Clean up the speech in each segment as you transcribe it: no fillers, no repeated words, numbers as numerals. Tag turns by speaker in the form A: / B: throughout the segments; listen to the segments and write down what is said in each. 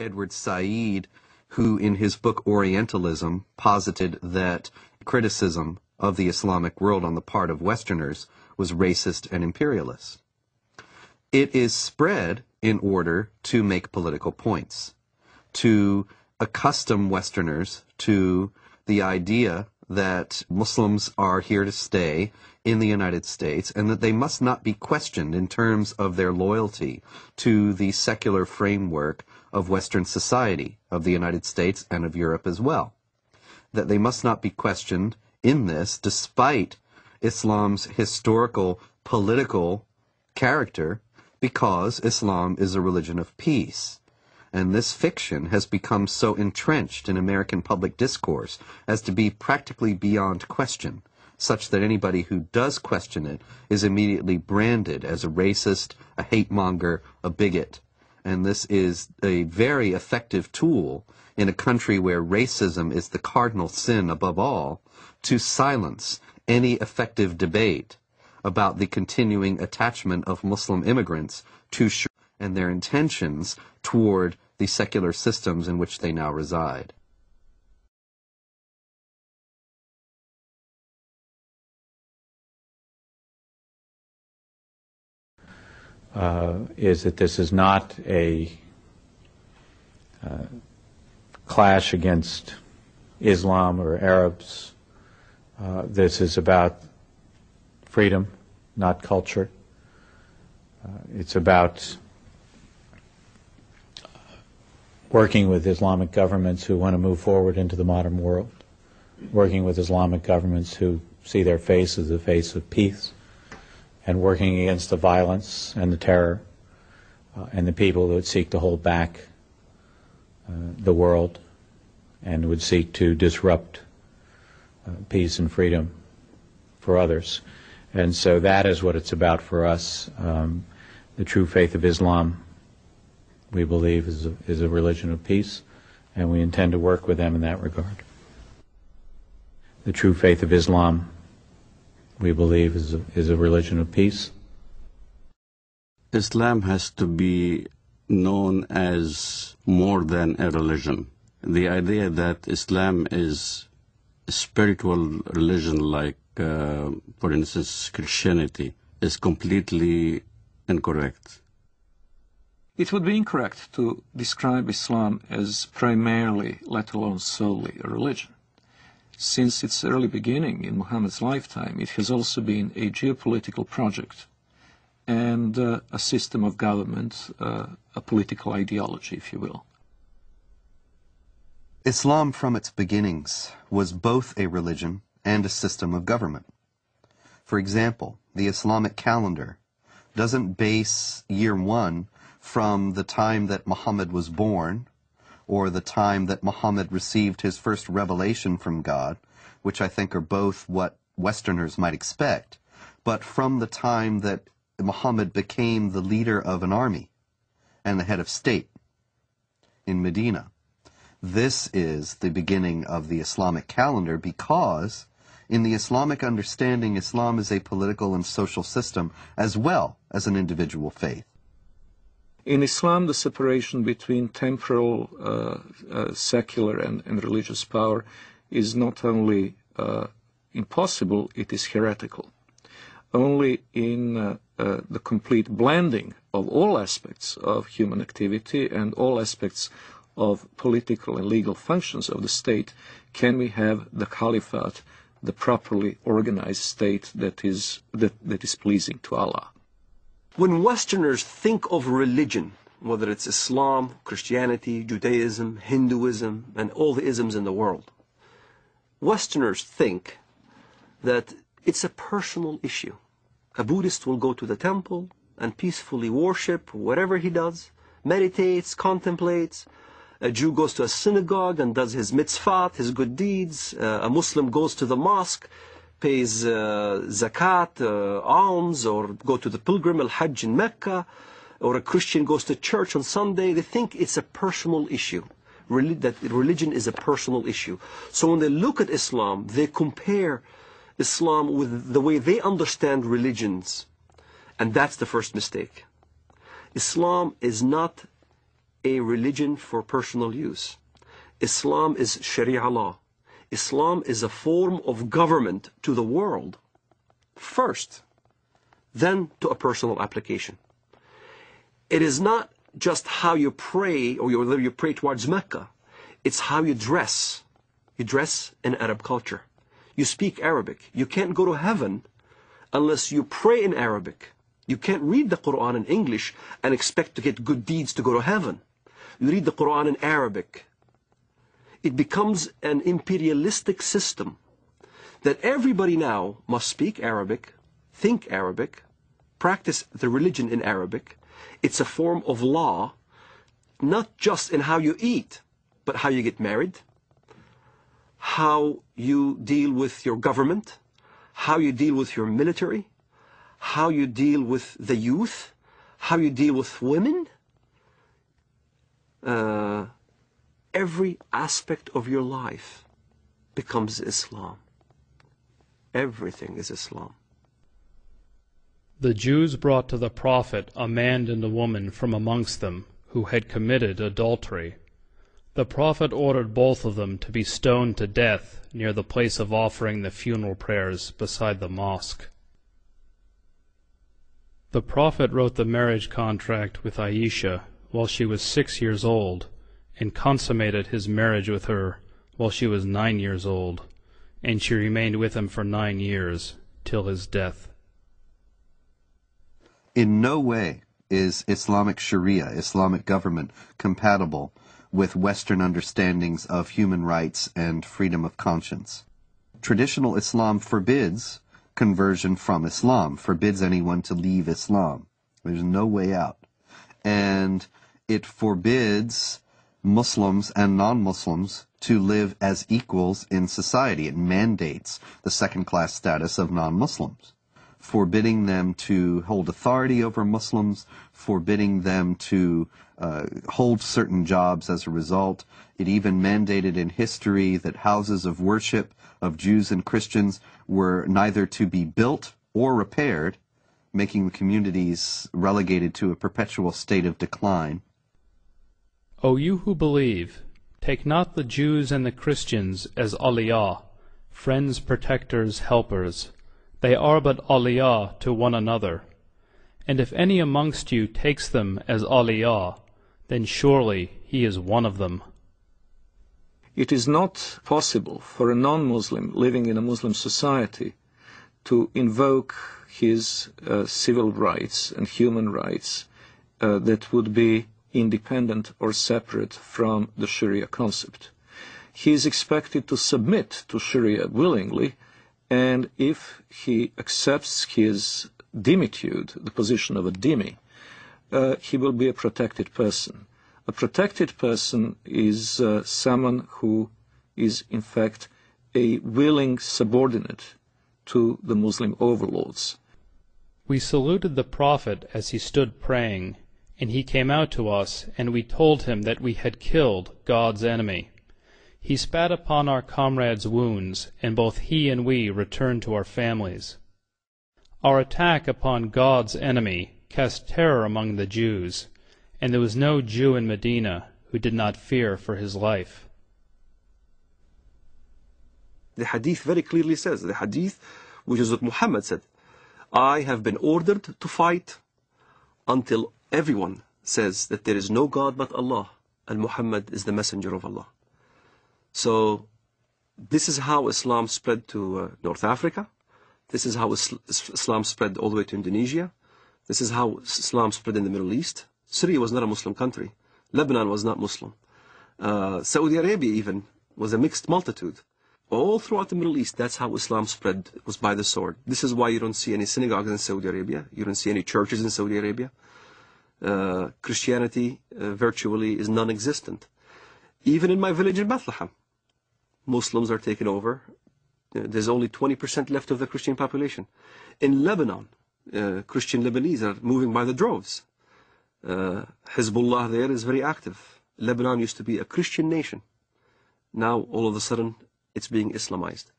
A: Edward Said, who in his book Orientalism posited that criticism of the Islamic world on the part of Westerners was racist and imperialist. It is spread in order to make political points, to accustom Westerners to the idea that Muslims are here to stay in the United States and that they must not be questioned in terms of their loyalty to the secular framework of Western society, of the United States and of Europe as well. That they must not be questioned in this, despite Islam's historical, political character, because Islam is a religion of peace. And this fiction has become so entrenched in American public discourse as to be practically beyond question, such that anybody who does question it is immediately branded as a racist, a hate-monger, a bigot. And this is a very effective tool in a country where racism is the cardinal sin above all, to silence any effective debate about the continuing attachment of Muslim immigrants to sharia and their intentions toward the secular systems in which they now reside.
B: Is that this is not a clash against Islam or Arabs. This is about freedom, not culture. It's about working with Islamic governments who want to move forward into the modern world, working with Islamic governments who see their face as the face of peace, and working against the violence and the terror and the people that would seek to hold back the world and would seek to disrupt peace and freedom for others. And so that is what it's about for us. The true faith of Islam, we believe, is a religion of peace, and we intend to work with them in that regard. The true faith of Islam, we believe, is a religion of peace.
C: Islam has to be known as more than a religion. The idea that Islam is a spiritual religion like, for instance, Christianity, is completely incorrect.
D: It would be incorrect to describe Islam as primarily, let alone solely, a religion. Since its early beginning in Muhammad's lifetime, it has also been a geopolitical project and a system of government, a political ideology, if you will.
A: Islam from its beginnings was both a religion and a system of government. For example, the Islamic calendar doesn't base year one from the time that Muhammad was born or the time that Muhammad received his first revelation from God, which I think are both what Westerners might expect, but from the time that Muhammad became the leader of an army and the head of state in Medina. This is the beginning of the Islamic calendar because in the Islamic understanding, Islam is a political and social system as well as an individual faith.
D: In Islam, the separation between temporal, secular, and religious power is not only impossible, it is heretical. Only in the complete blending of all aspects of human activity and all aspects of political and legal functions of the state can we have the caliphate, the properly organized state that is pleasing to Allah.
E: When Westerners think of religion, whether it's Islam, Christianity, Judaism, Hinduism, and all the isms in the world, Westerners think that it's a personal issue. A Buddhist will go to the temple and peacefully worship whatever he does, meditates, contemplates. A Jew goes to a synagogue and does his mitzvot, his good deeds. A Muslim goes to the mosque, pays zakat, alms, or go to the pilgrim al-Hajj in Mecca, or a Christian goes to church on Sunday. They think it's a personal issue, that religion is a personal issue. So when they look at Islam, they compare Islam with the way they understand religions. And that's the first mistake. Islam is not a religion for personal use. Islam is sharia law. Islam is a form of government to the world first, then to a personal application. It is not just how you pray or whether you pray towards Mecca. It's how you dress. You dress in Arab culture. You speak Arabic. You can't go to heaven unless you pray in Arabic. You can't read the Quran in English and expect to get good deeds to go to heaven. You read the Quran in Arabic. It becomes an imperialistic system that everybody now must speak Arabic, think Arabic, practice the religion in Arabic. It's a form of law, not just in how you eat, but how you get married, how you deal with your government, how you deal with your military, how you deal with the youth, how you deal with women. Every aspect of your life becomes Islam. Everything is Islam.
F: The Jews brought to the Prophet a man and a woman from amongst them who had committed adultery. The Prophet ordered both of them to be stoned to death near the place of offering the funeral prayers beside the mosque. The Prophet wrote the marriage contract with Aisha while she was 6 years old, and consummated his marriage with her while she was 9 years old, and she remained with him for 9 years, till his death.
A: In no way is Islamic Sharia, Islamic government, compatible with Western understandings of human rights and freedom of conscience. Traditional Islam forbids conversion from Islam, forbids anyone to leave Islam. There's no way out. And it forbids Muslims and non-Muslims to live as equals in society. It mandates the second-class status of non-Muslims, forbidding them to hold authority over Muslims, forbidding them to hold certain jobs as a result. It even mandated in history that houses of worship of Jews and Christians were neither to be built or repaired, making the communities relegated to a perpetual state of decline.
F: O you who believe, take not the Jews and the Christians as awliya, friends, protectors, helpers. They are but awliya to one another. And if any amongst you takes them as awliya, then surely he is one of them.
D: It is not possible for a non-Muslim living in a Muslim society to invoke his civil rights and human rights that would be independent or separate from the Sharia concept. He is expected to submit to Sharia willingly, and if he accepts his dhimmitude, the position of a dhimmi, he will be a protected person. A protected person is someone who is in fact a willing subordinate to the Muslim overlords.
F: We saluted the Prophet as he stood praying, and he came out to us, and we told him that we had killed God's enemy. He spat upon our comrades' wounds, and both he and we returned to our families. Our attack upon God's enemy cast terror among the Jews, and there was no Jew in Medina who did not fear for his life.
E: The hadith very clearly says, the hadith, which is what Muhammad said, I have been ordered to fight until everyone says that there is no God but Allah, and Muhammad is the messenger of Allah. So this is how Islam spread to North Africa. This is how Islam spread all the way to Indonesia. This is how Islam spread in the Middle East. Syria was not a Muslim country. Lebanon was not Muslim. Saudi Arabia even was a mixed multitude. All throughout the Middle East, that's how Islam spread, was by the sword. This is why you don't see any synagogues in Saudi Arabia. You don't see any churches in Saudi Arabia. Christianity virtually is non-existent. Even in my village in Bethlehem, Muslims are taken over. There's only 20% left of the Christian population. In Lebanon, Christian Lebanese are moving by the droves. Hezbollah there is very active. Lebanon used to be a Christian nation. Now, all of a sudden, it's being Islamized.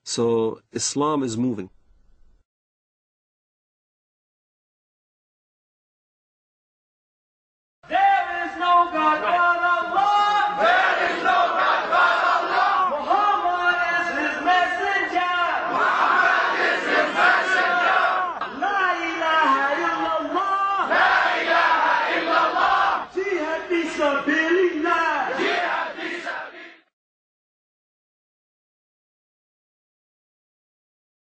E: So, Islam is moving.
G: There is no not